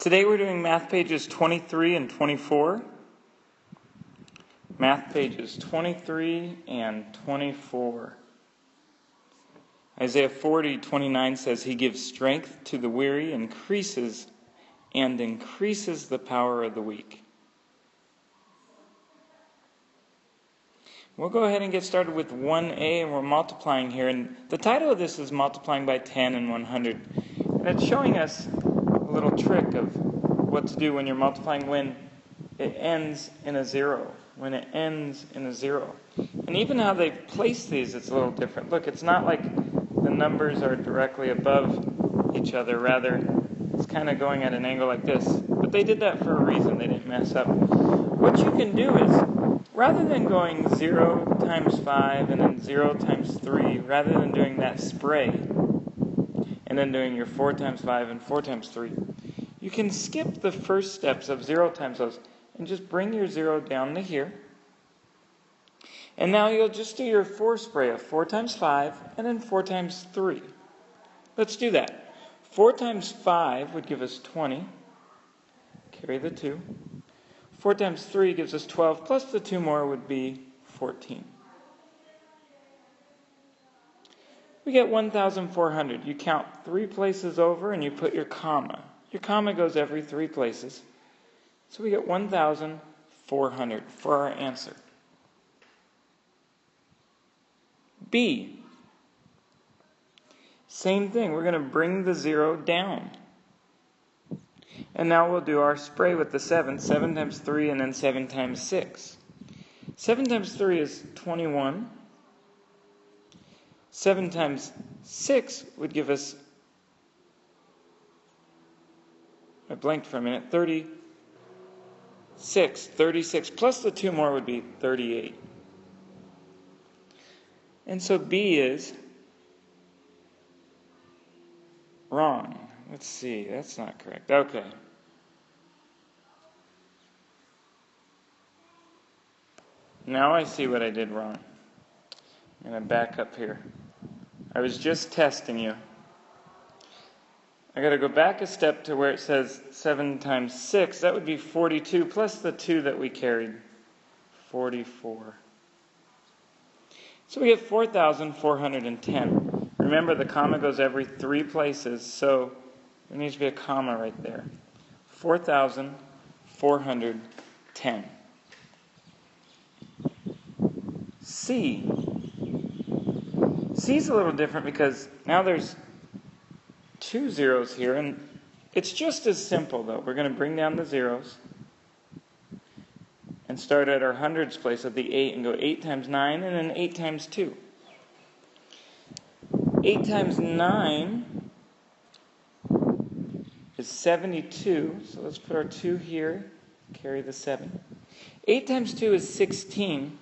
Today we're doing math pages 23 and 24. Math pages 23 and 24. Isaiah 40:29 says, He gives strength to the weary, increases the power of the weak. We'll go ahead and get started with 1a, and we're multiplying here. And the title of this is Multiplying by 10 and 100. And it's showing us a little trick of what to do when you're multiplying when it ends in a zero. When it ends in a zero. And even how they place these, it's a little different. Look, it's not like the numbers are directly above each other. Rather, it's kind of going at an angle like this. But they did that for a reason. They didn't mess up. What you can do is, rather than going 0 times 5 and then 0 times 3, rather than doing that spray, and then doing your 4 times 5 and 4 times 3, you can skip the first steps of 0 times those and just bring your 0 down to here. And now you'll just do your 4 spray of 4 times 5 and then 4 times 3. Let's do that. 4 times 5 would give us 20. Carry the 2. 4 times 3 gives us 12, plus the 2 more would be 14. We get 1,400. You count 3 places over and you put your comma. Your comma goes every 3 places. So we get 1,400 for our answer. B. Same thing. We're going to bring the 0 down. And now we'll do our spray with the 7. 7 times 3 and then 7 times 6. 7 times 3 is 21. 7 times 6 would give us, I blanked for a minute, 36. 36 plus the 2 more would be 38. And so B is wrong. Let's see, that's not correct. Okay. Now I see what I did wrong. I'm going to back up here. I was just testing you. I got to go back a step to where it says 7 times 6. That would be 42 plus the 2 that we carried. 44. So we get 4,410. Remember, the comma goes every 3 places, so there needs to be a comma right there. 4,410. C. C is a little different because now there's 2 zeros here, and it's just as simple, though. We're going to bring down the zeros and start at our hundreds place at the 8 and go 8 times 9 and then 8 times 2. 8 times 9 is 72, so let's put our 2 here, carry the 7. 8 times 2 is 16,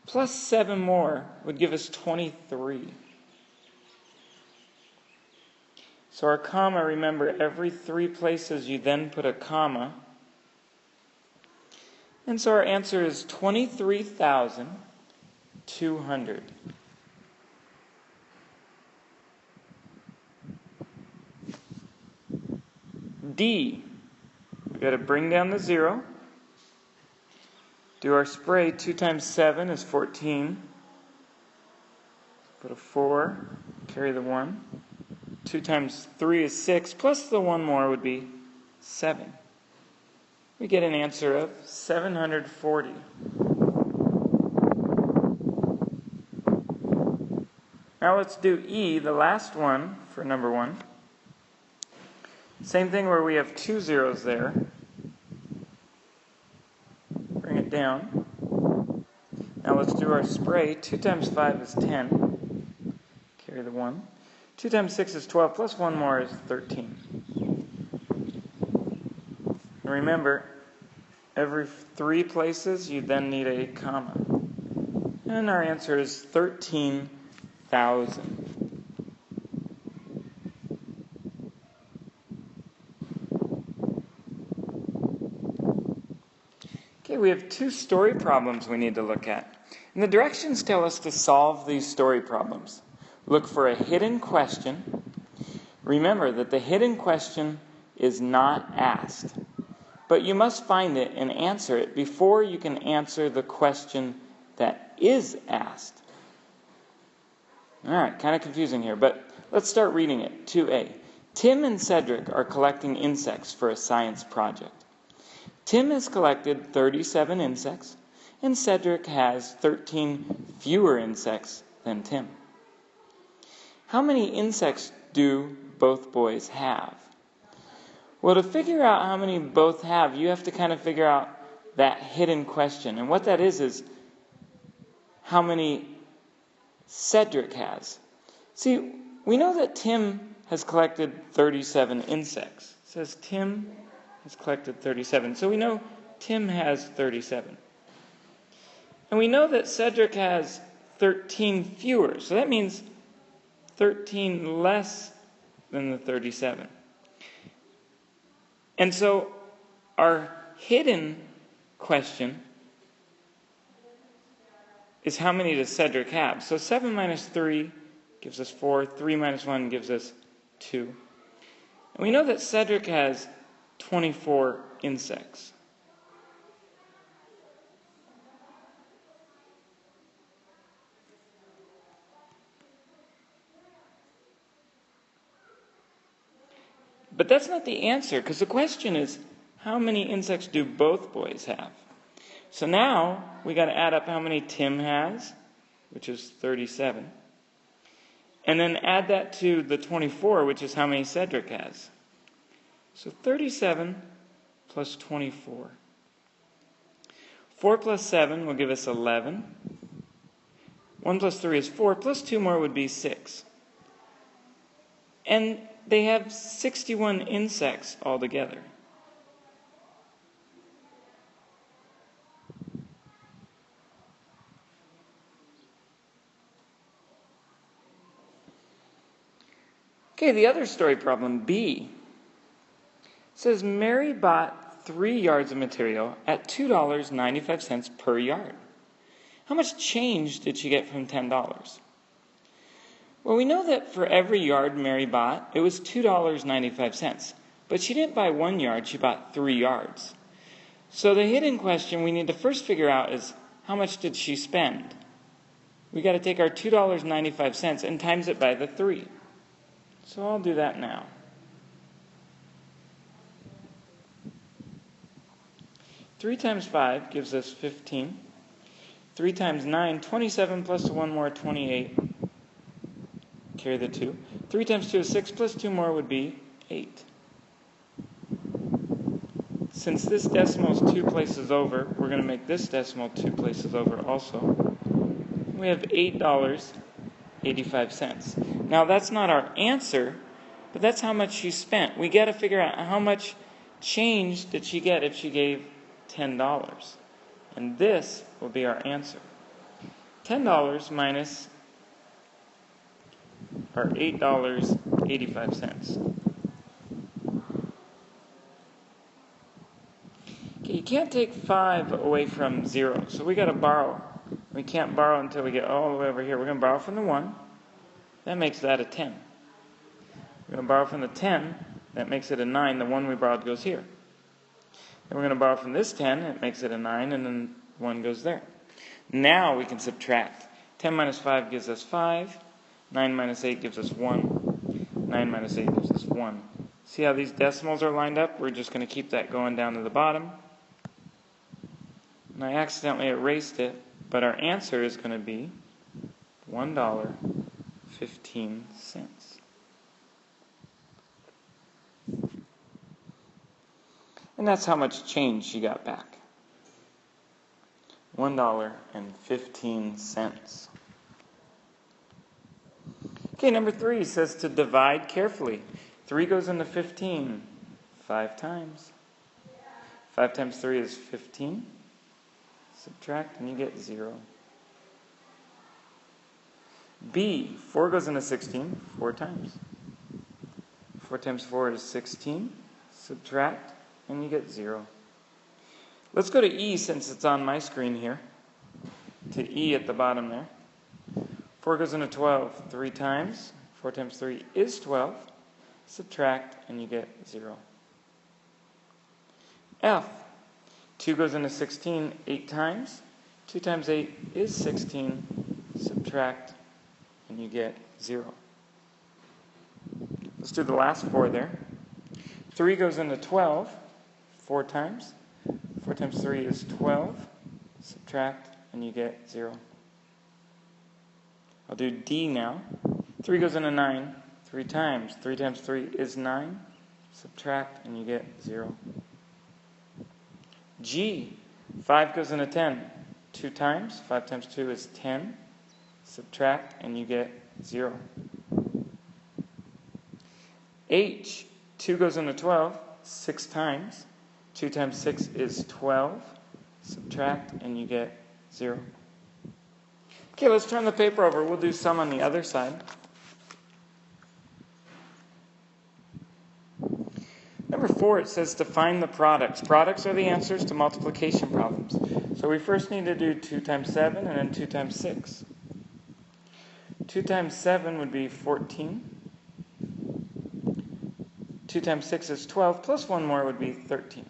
plus 7 more would give us 23. So our comma, remember, every 3 places you then put a comma. And so our answer is 23,200. D. We've got to bring down the 0. Do our spray. 2 times 7 is 14. Put a 4. Carry the 1. 2 times 3 is 6. Plus the 1 more would be 7. We get an answer of 740. Now let's do E, the last one for number 1. Same thing where we have 2 zeros there. Bring it down. Now let's do our spray. 2 times 5 is 10. Carry the 1. 2 times 6 is 12, plus 1 more is 13. And remember, every 3 places you then need a comma. And our answer is 13,000. Okay, we have 2 story problems we need to look at. And the directions tell us to solve these story problems. Look for a hidden question. Remember that the hidden question is not asked. But you must find it and answer it before you can answer the question that is asked. All right, kind of confusing here, but let's start reading it. 2a. Tim and Cedric are collecting insects for a science project. Tim has collected 37 insects, and Cedric has 13 fewer insects than Tim. How many insects do both boys have? Well, to figure out how many both have, you have to kind of figure out that hidden question. And what that is how many Cedric has. See, we know that Tim has collected 37 insects. It says Tim has collected 37. So we know Tim has 37. And we know that Cedric has 13 fewer. So that means 13 less than the 37. And so our hidden question is how many does Cedric have? So 7 minus 3 gives us 4. 3 minus 1 gives us 2. And we know that Cedric has 24 insects. But that's not the answer, because the question is, how many insects do both boys have? So now we got to add up how many Tim has, which is 37. And then add that to the 24, which is how many Cedric has. So 37 plus 24. 4 plus 7 will give us 11. 1 plus 3 is 4, plus 2 more would be 6. And they have 61 insects altogether. Okay, the other story problem, B, says Mary bought 3 yards of material at $2.95 per yard. How much change did she get from $10? Well, we know that for every yard Mary bought, it was $2.95. But she didn't buy 1 yard, she bought 3 yards. So the hidden question we need to first figure out is, how much did she spend? We got to take our $2.95 and times it by the 3. So I'll do that now. Three times 5 gives us 15. 3 times 9, 27 plus 1 more, 28. Carry the 2. 3 times 2 is 6, plus 2 more would be 8. Since this decimal is 2 places over, we're going to make this decimal 2 places over also. We have $8.85. Now that's not our answer, but that's how much she spent. We got to figure out how much change did she get if she gave $10. And this will be our answer. $10 minus are $8.85. Okay, you can't take 5 away from 0, so we got to borrow. We can't borrow until we get all the way over here. We're going to borrow from the 1. That makes that a 10. We're going to borrow from the 10. That makes it a 9. The 1 we borrowed goes here. Then we're going to borrow from this 10. It makes it a 9, and then 1 goes there. Now we can subtract. 10 minus 5 gives us 5. 9 minus 8 gives us 1. 9 minus 8 gives us 1. See how these decimals are lined up? We're just going to keep that going down to the bottom. And I accidentally erased it, but our answer is going to be $1.15. And that's how much change she got back. $1.15. Okay, number 3 says to divide carefully. 3 goes into 15 5 times. 5 times 3 is 15. Subtract and you get 0. B, 4 goes into 16 4 times. 4 times 4 is 16. Subtract and you get 0. Let's go to E since it's on my screen here. To E at the bottom there. 4 goes into 12 3 times. 4 times 3 is 12. Subtract and you get 0. F. 2 goes into 16 8 times. 2 times 8 is 16. Subtract, and you get 0. Let's do the last 4 there. 3 goes into 12 4 times. 4 times 3 is 12. Subtract, and you get 0. I'll do D now. 3 goes into 9 3 times. 3 times 3 is 9. Subtract, and you get 0. G. 5 goes into 10 2 times. 5 times 2 is 10. Subtract, and you get 0. H. 2 goes into 12 6 times. 2 times 6 is 12. Subtract, and you get 0. Okay, let's turn the paper over. We'll do some on the other side. Number 4, it says to find the products. Products are the answers to multiplication problems. So we first need to do 2 times 7 and then 2 times 6. 2 times 7 would be 14. 2 times 6 is 12, plus 1 more would be 13.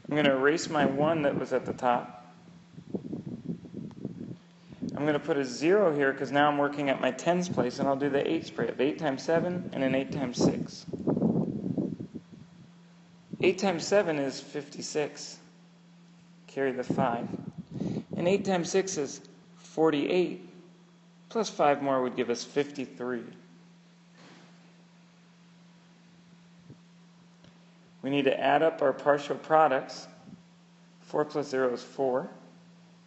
I'm going to erase my 1 that was at the top. I'm going to put a 0 here because now I'm working at my tens place, and I'll do the 8s spray of 8 times 7 and then 8 times 6. 8 times 7 is 56. Carry the 5. And 8 times 6 is 48. Plus 5 more would give us 53. We need to add up our partial products. 4 plus 0 is 4.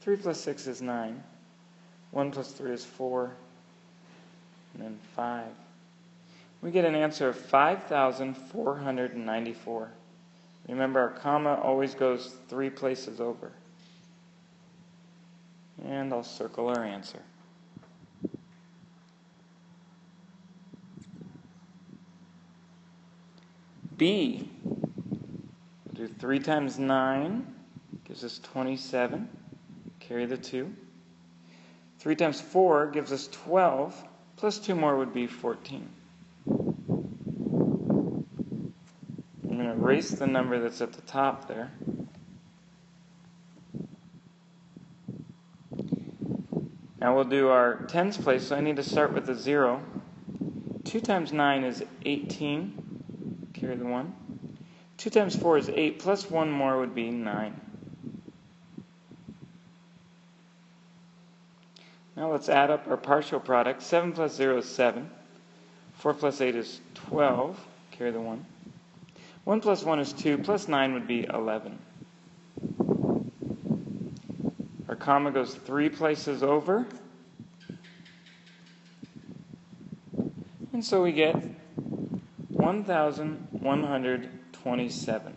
3 plus 6 is 9. 1 plus 3 is 4. And then 5. We get an answer of 5,494. Remember, our comma always goes 3 places over. And I'll circle our answer. B. We'll do 3 times 9 gives us 27. Carry the 2. 3 times 4 gives us 12. Plus 2 more would be 14. I'm going to erase the number that's at the top there. Now we'll do our tens place, so I need to start with a 0. 2 times 9 is 18. Carry the 1. 2 times 4 is 8, plus 1 more would be 9. Now let's add up our partial product. 7 plus 0 is 7. 4 plus 8 is 12. Carry the 1. 1 plus 1 is 2, plus 9 would be 11. Our comma goes 3 places over. And so we get 1,127.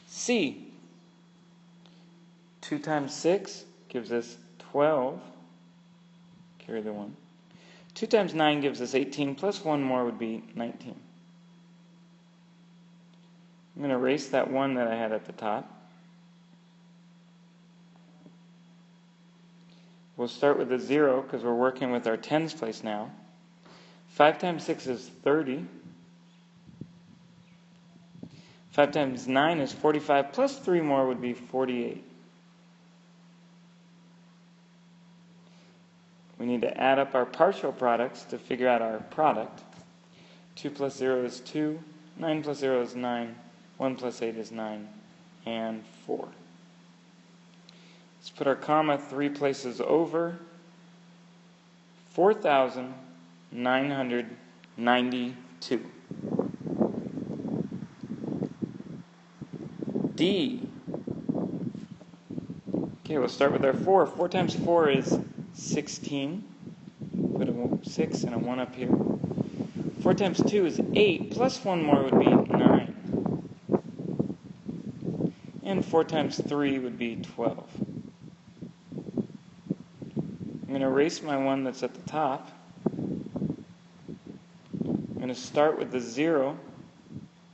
C. 2 times 6 gives us 12. Carry the 1. 2 times 9 gives us 18, plus 1 more would be 19. I'm going to erase that 1 that I had at the top. We'll start with a 0 because we're working with our tens place now. 5 times 6 is 30. 5 times 9 is 45, plus 3 more would be 48. We need to add up our partial products to figure out our product. 2 plus 0 is 2. 9 plus 0 is 9. 1 plus 8 is 9. And 4. Let's put our comma 3 places over. 4,992. D. Okay, we'll start with our 4. 4 times 4 is 16. Put a 6 and a 1 up here. 4 times 2 is 8. Plus 1 more would be 9. And 4 times 3 would be 12. I'm going to erase my 1 that's at the top. I'm going to start with the 0.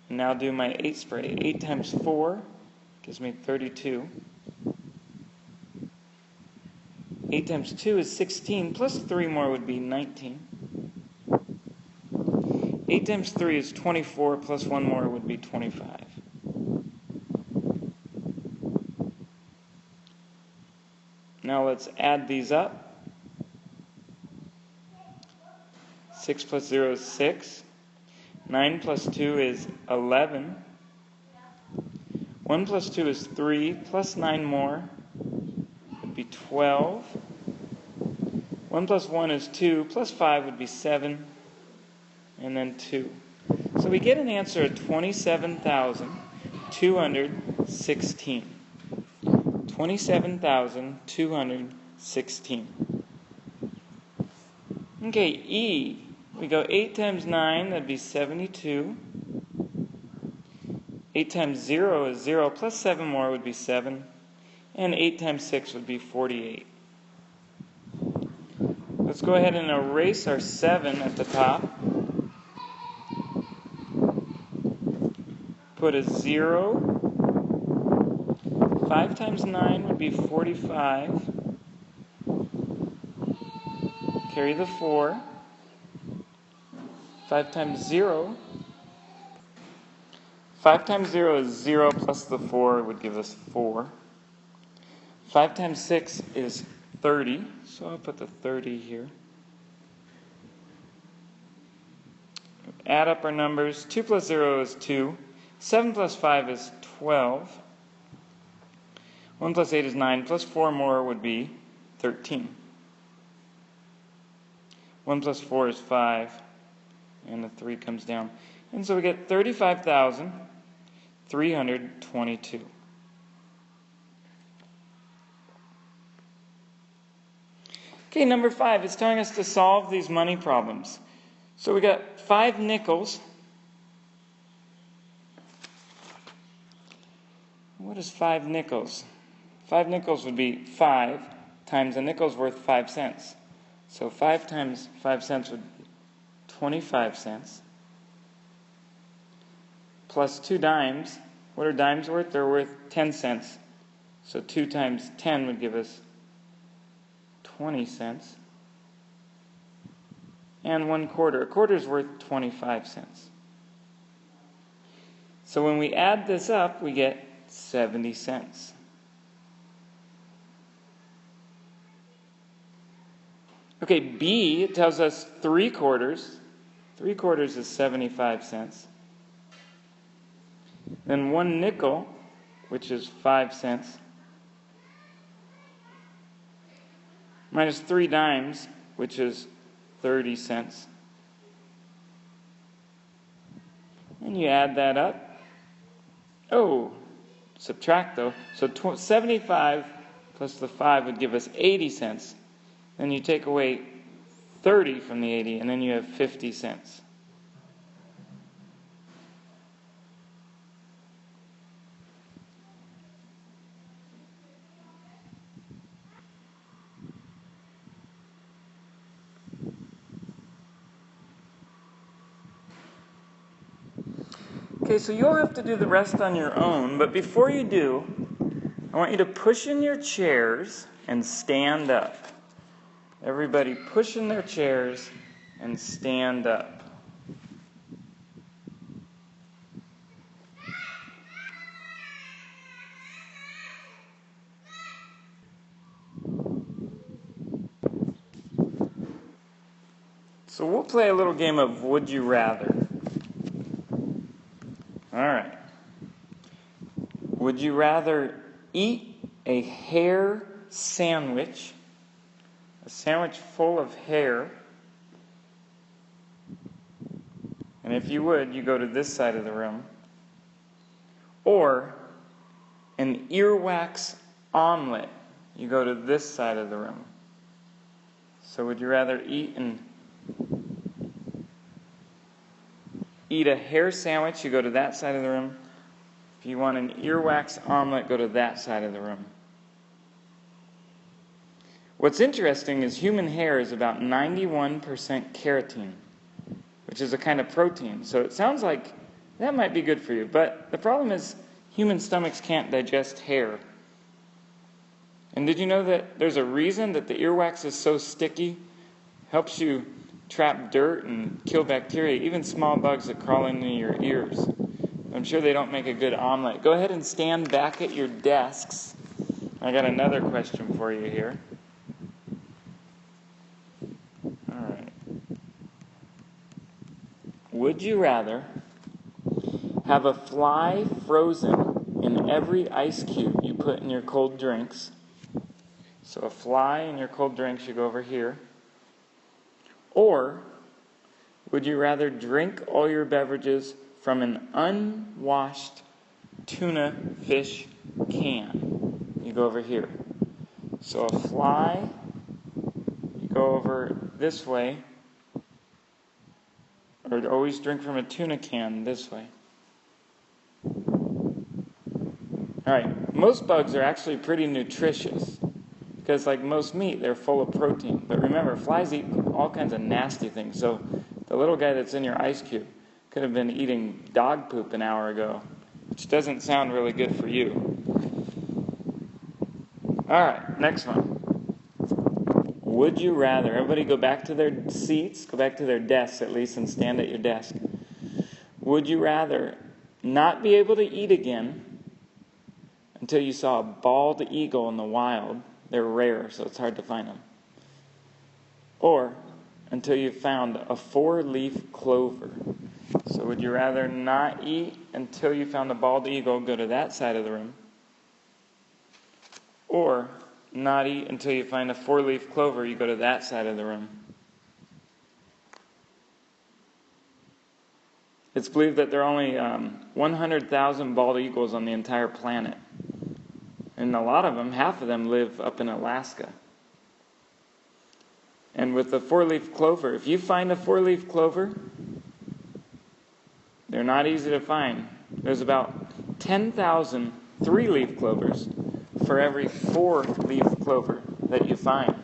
And now do my 8 spray. 8 times 4 gives me 32. 8 times 2 is 16, plus 3 more would be 19. 8 times 3 is 24, plus 1 more would be 25. Now let's add these up. 6 plus 0 is 6. 9 plus 2 is 11. 1 plus 2 is 3, plus 9 more would be 12. 1 plus 1 is 2, plus 5 would be 7, and then 2. So we get an answer of 27,216. 27,216. Okay, E. We go 8 times 9, that'd be 72. 8 times 0 is 0, plus 7 more would be 7. And 8 times 6 would be 48. Let's go ahead and erase our 7 at the top. Put a 0. 5 times 9 would be 45. Carry the 4. 5 times 0. 5 times 0 is 0, plus the 4 would give us 4. 5 times 6 is 30, so I'll put the 30 here. Add up our numbers. 2 plus 0 is 2. 7 plus 5 is 12. 1 plus 8 is 9, plus 4 more would be 13. 1 plus 4 is 5, and the 3 comes down. And so we get 35,322. Okay, number 5, it's telling us to solve these money problems. So we got 5 nickels. What is 5 nickels? 5 nickels would be 5 times a nickel's worth 5 cents. So 5 times 5 cents would be 25 cents. Plus 2 dimes. What are dimes worth? They're worth 10 cents. So 2 times 10 would give us 20 cents. And 1 quarter. A quarter is worth 25 cents. So when we add this up, we get 70 cents. Okay, B, it tells us 3 quarters. 3 quarters is 75 cents. Then 1 nickel, which is 5 cents. Minus 3 dimes, which is 30 cents. And you add that up. Oh, subtract though. So 75 plus the 5 would give us 80 cents. Then you take away 30 from the 80, and then you have 50 cents. Okay, so you'll have to do the rest on your own, but before you do, I want you to push in your chairs and stand up. Everybody push in their chairs and stand up. So we'll play a little game of Would You Rather. All right. Would you rather eat a hair sandwich, a sandwich full of hair, and if you would, you go to this side of the room, or an earwax omelet, you go to this side of the room? So would you rather eat a hair sandwich, you go to that side of the room. If you want an earwax omelet, go to that side of the room. What's interesting is human hair is about 91% keratin, which is a kind of protein. So it sounds like that might be good for you. But the problem is human stomachs can't digest hair. And did you know that there's a reason that the earwax is so sticky? Helps you trap dirt and kill bacteria, even small bugs that crawl into your ears. I'm sure they don't make a good omelet. Go ahead and stand back at your desks. I got another question for you here. All right. Would you rather have a fly frozen in every ice cube you put in your cold drinks? So a fly in your cold drinks, you go over here. Or would you rather drink all your beverages from an unwashed tuna fish can? You go over here. So a fly, you go over this way. Or always drink from a tuna can this way. Alright, most bugs are actually pretty nutritious. Because like most meat, they're full of protein. But remember, flies eat all kinds of nasty things. So the little guy that's in your ice cube could have been eating dog poop an hour ago, which doesn't sound really good for you. Alright, next one. Would you rather, everybody go back to their seats, go back to their desks at least, and stand at your desk. Would you rather not be able to eat again until you saw a bald eagle in the wild? They're rare, so it's hard to find them. Or until you found a 4-leaf clover. So would you rather not eat until you found a bald eagle, go to that side of the room? Or not eat until you find a 4-leaf clover, you go to that side of the room? It's believed that there are only 100,000 bald eagles on the entire planet. And a lot of them, half of them live up in Alaska. And with the 4-leaf clover, if you find a 4-leaf clover, they're not easy to find. There's about 10,000 3-leaf clovers for every 4-leaf clover that you find.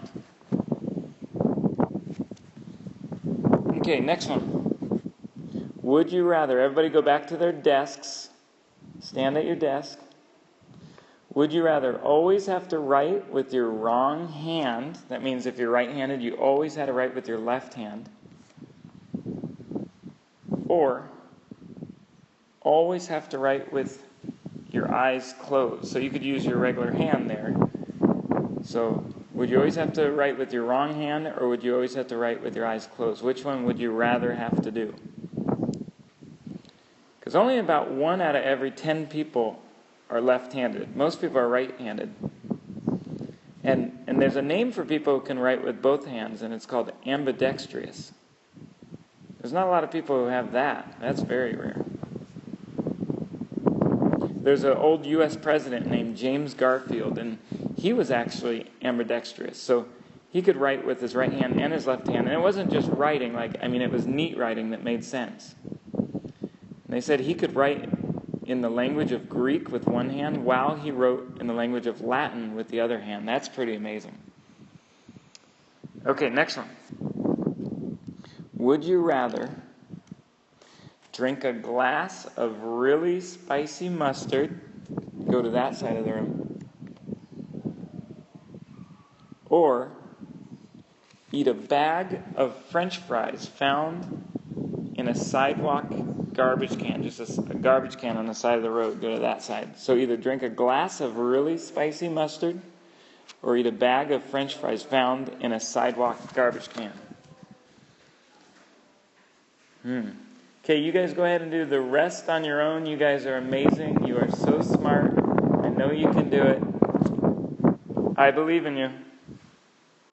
Okay, next one. Would you rather, everybody go back to their desks, stand at your desk. Would you rather always have to write with your wrong hand? That means if you're right-handed, you always had to write with your left hand. Or always have to write with your eyes closed. So you could use your regular hand there. So would you always have to write with your wrong hand, or would you always have to write with your eyes closed? Which one would you rather have to do? Because only about 1 out of every 10 people are left-handed. Most people are right-handed. And there's a name for people who can write with both hands, and it's called ambidextrous. There's not a lot of people who have that. That's very rare. There's an old U.S. president named James Garfield, and he was actually ambidextrous. So he could write with his right hand and his left hand. And it wasn't just writing, it was neat writing that made sense. And they said he could write in the language of Greek with one hand while he wrote in the language of Latin with the other hand. That's pretty amazing. Okay, next one. Would you rather drink a glass of really spicy mustard, go to that side of the room, or eat a bag of French fries found in a sidewalk garbage can, just a garbage can on the side of the road, go to that side. So either drink a glass of really spicy mustard or eat a bag of French fries found in a sidewalk garbage can. Okay, you guys go ahead and do the rest on your own. You guys are amazing. You are so smart. I know you can do it. I believe in you.